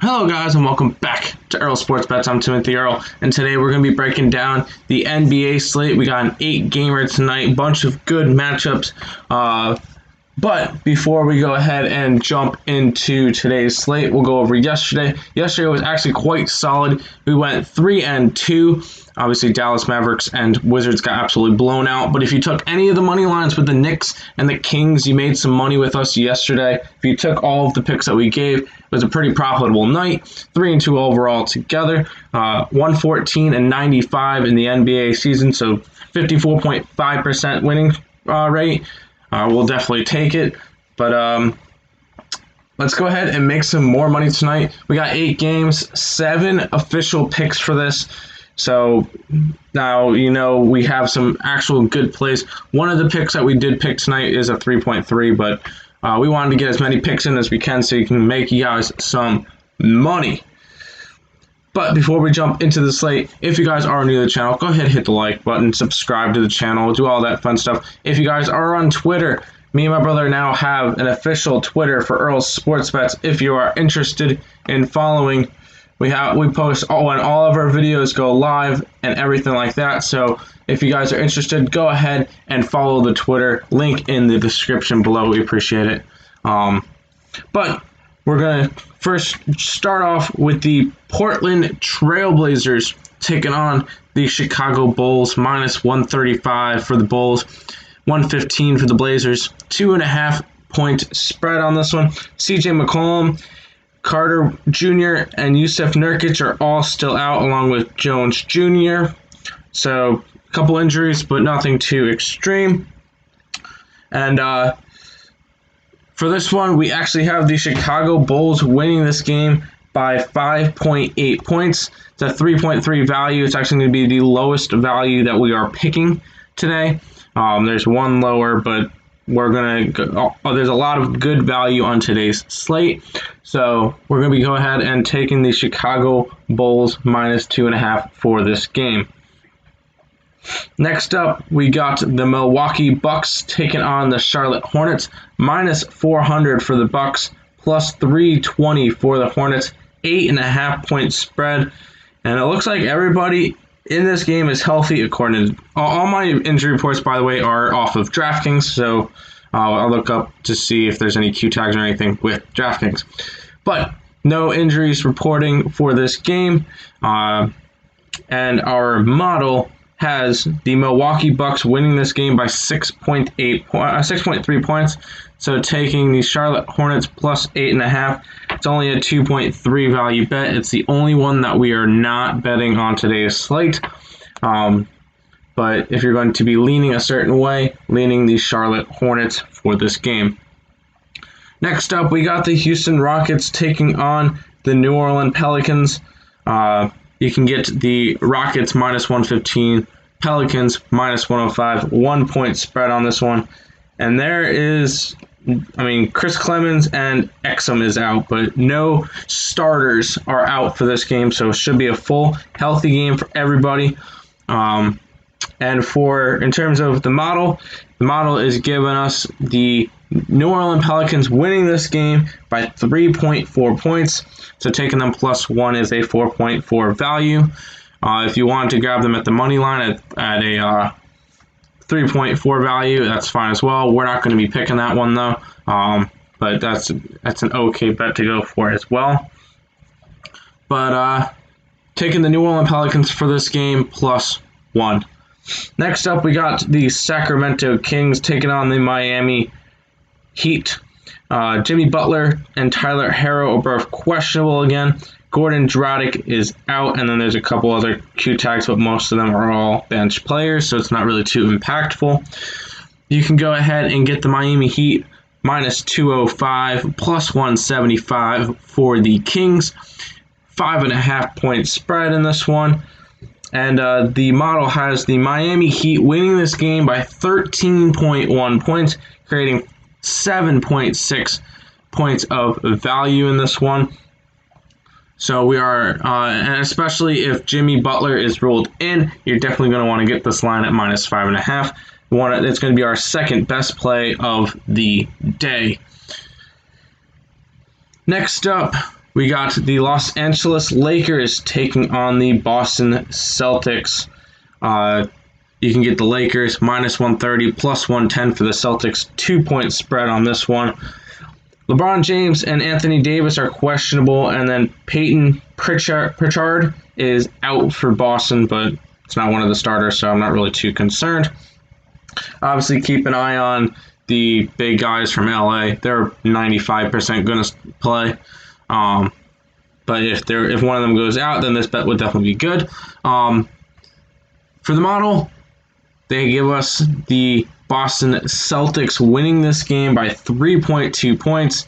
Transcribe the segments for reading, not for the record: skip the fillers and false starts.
Hello guys and welcome back to Earl Sports Bets. I'm Timothy Earl, and today we're going to be breaking down the NBA slate. We got an 8-gamer tonight, bunch of good matchups. But before we go ahead and jump into today's slate, we'll go over yesterday. Yesterday was actually quite solid. We went 3-2. Obviously, Dallas Mavericks and Wizards got absolutely blown out. But if you took any of the money lines with the Knicks and the Kings, you made some money with us yesterday. If you took all of the picks that we gave, it was a pretty profitable night. 3-2 overall together. 114-95 in the NBA season, so 54.5% winning rate. We'll definitely take it. But let's go ahead and make some more money tonight. We got 8 games, 7 official picks for this. So now, we have some actual good plays. One of the picks that we did pick tonight is a 3.3, but we wanted to get as many picks in as we can so you can make you guys some money. But before we jump into the slate, if you guys are new to the channel, go ahead and hit the like button, subscribe to the channel, do all that fun stuff. If you guys are on Twitter, me and my brother now have an official Twitter for Earl's Sports Bets. If you are interested in following, we post when all of our videos go live and everything like that. So if you guys are interested, go ahead and follow the Twitter link in the description below. We appreciate it. But we're going to first start off with the Portland Trailblazers taking on the Chicago Bulls. Minus 135 for the Bulls, 115 for the Blazers. 2.5-point spread on this one. CJ McCollum, Carter Jr., and Yusuf Nurkic are all still out, along with Jones Jr. So a couple injuries, but nothing too extreme. And for this one, we actually have the Chicago Bulls winning this game by 5.8 points. It's a 3.3 value. It's actually going to be the lowest value that we are picking today. There's one lower, but there's a lot of good value on today's slate. So we're going to go ahead and taking the Chicago Bulls minus 2.5 for this game. Next up, we got the Milwaukee Bucks taking on the Charlotte Hornets. Minus 400 for the Bucks, plus 320 for the Hornets. 8.5-point spread. And it looks like everybody in this game is healthy, according to all my injury reports, by the way, are off of DraftKings. So I'll look up to see if there's any Q tags or anything with DraftKings. But no injuries reporting for this game. And our model has the Milwaukee Bucks winning this game by 6.3 points. So taking the Charlotte Hornets plus 8.5, it's only a 2.3 value bet. It's the only one that we are not betting on today's slate. But if you're going to be leaning a certain way, leaning the Charlotte Hornets for this game. Next up, we got the Houston Rockets taking on the New Orleans Pelicans. You can get the Rockets minus 115, Pelicans minus 105, 1-point spread on this one. And there is, Chris Clemens and Exum is out, but no starters are out for this game, so it should be a full, healthy game for everybody. And in terms of the model is giving us the New Orleans Pelicans winning this game by 3.4 points. So taking them plus 1 is a 4.4 value. If you want to grab them at the money line at a 3.4 value, that's fine as well. We're not going to be picking that one though. But that's an okay bet to go for as well. But taking the New Orleans Pelicans for this game plus 1. Next up, we got the Sacramento Kings taking on the Miami Heat. Jimmy Butler and Tyler Herro are both questionable again. Gordon Dragic is out, and then there's a couple other Q tags, but most of them are all bench players, so it's not really too impactful. You can go ahead and get the Miami Heat minus 205, plus 175 for the Kings. 5.5-point spread in this one. And the model has the Miami Heat winning this game by 13.1 points, creating 7.6 points of value in this one. So we are, and especially if Jimmy Butler is ruled in, you're definitely going to want to get this line at minus 5.5. It's going to be our second best play of the day. Next up, We got the Los Angeles Lakers taking on the Boston Celtics. You can get the Lakers minus 130, plus 110 for the Celtics. 2-point spread on this one. LeBron James and Anthony Davis are questionable, and then Peyton Pritchard is out for Boston, but it's not one of the starters, so I'm not really too concerned. Obviously, keep an eye on the big guys from LA. They're 95% going to play. But if one of them goes out, then this bet would definitely be good. For the model, they give us the Boston Celtics winning this game by 3.2 points,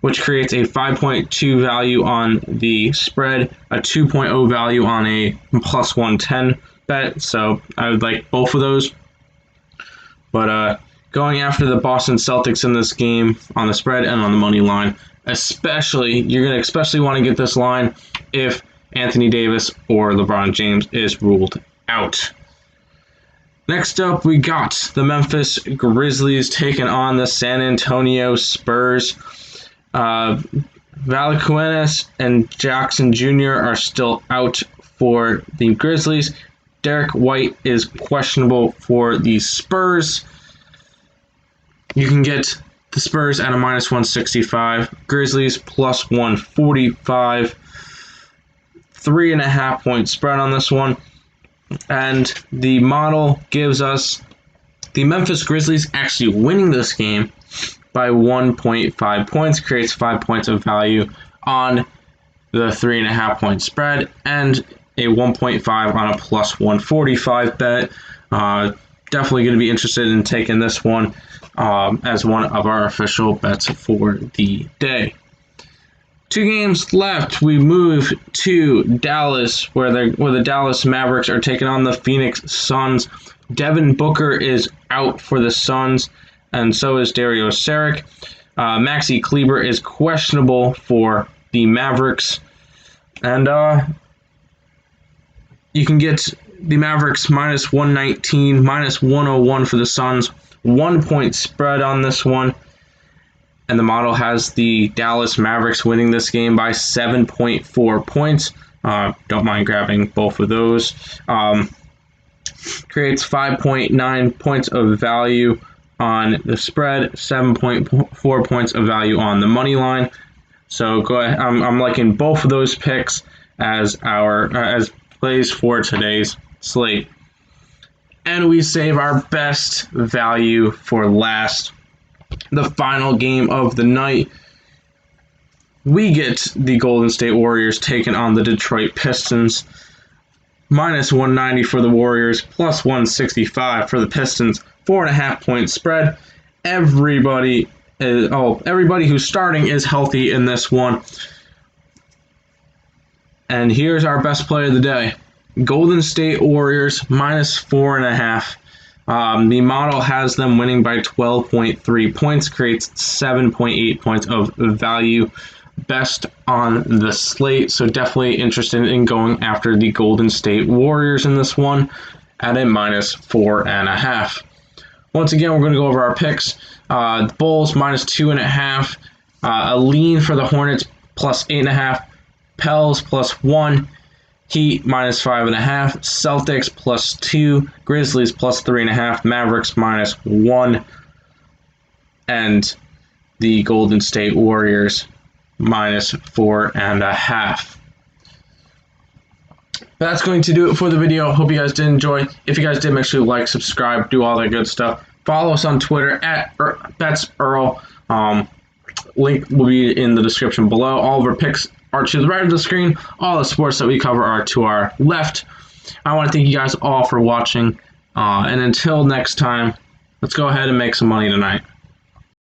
which creates a 5.2 value on the spread, a 2.0 value on a plus 110 bet. So I would like both of those. But going after the Boston Celtics in this game on the spread and on the money line, you're going to especially want to get this line if Anthony Davis or LeBron James is ruled out. Next up, we got the Memphis Grizzlies taking on the San Antonio Spurs. Valanciunas and Jackson Jr. are still out for the Grizzlies. Derek White is questionable for the Spurs. You can get the Spurs at a minus 165. Grizzlies plus 145. 3.5 point spread on this one. And the model gives us the Memphis Grizzlies actually winning this game by 1.5 points, creates 5 points of value on the 3.5 point spread, and a 1.5 on a plus 145 bet. Definitely going to be interested in taking this one as one of our official bets for the day. 2 games left. We move to Dallas, where the Dallas Mavericks are taking on the Phoenix Suns. Devin Booker is out for the Suns, and so is Dario Saric. Maxi Kleber is questionable for the Mavericks. And you can get the Mavericks minus 119, minus 101 for the Suns. 1 point spread on this one. And the model has the Dallas Mavericks winning this game by 7.4 points. Don't mind grabbing both of those. Creates 5.9 points of value on the spread, 7.4 points of value on the money line. So go ahead. I'm liking both of those picks as as plays for today's slate. And we save our best value for last. The final game of the night, we get the Golden State Warriors taking on the Detroit Pistons. Minus 190 for the Warriors, plus 165 for the Pistons. 4.5 point spread. Everybody who's starting is healthy in this one. And here's our best play of the day. Golden State Warriors minus 4.5. The model has them winning by 12.3 points, creates 7.8 points of value. Best on the slate, so definitely interested in going after the Golden State Warriors in this one at a minus 4.5. Once again, we're going to go over our picks. The Bulls minus 2.5. A lean for the Hornets plus 8.5. Pels plus 1. Heat minus 5.5, Celtics plus 2, Grizzlies plus 3.5, Mavericks minus 1, and the Golden State Warriors minus 4.5. That's going to do it for the video. Hope you guys did enjoy. If you guys did, make sure to like, subscribe, do all that good stuff. Follow us on Twitter at BetsEarl. Link will be in the description below. All of our picks are to the right of the screen. All the sports that we cover are to our left. I want to thank you guys all for watching. And until next time, let's go ahead and make some money tonight.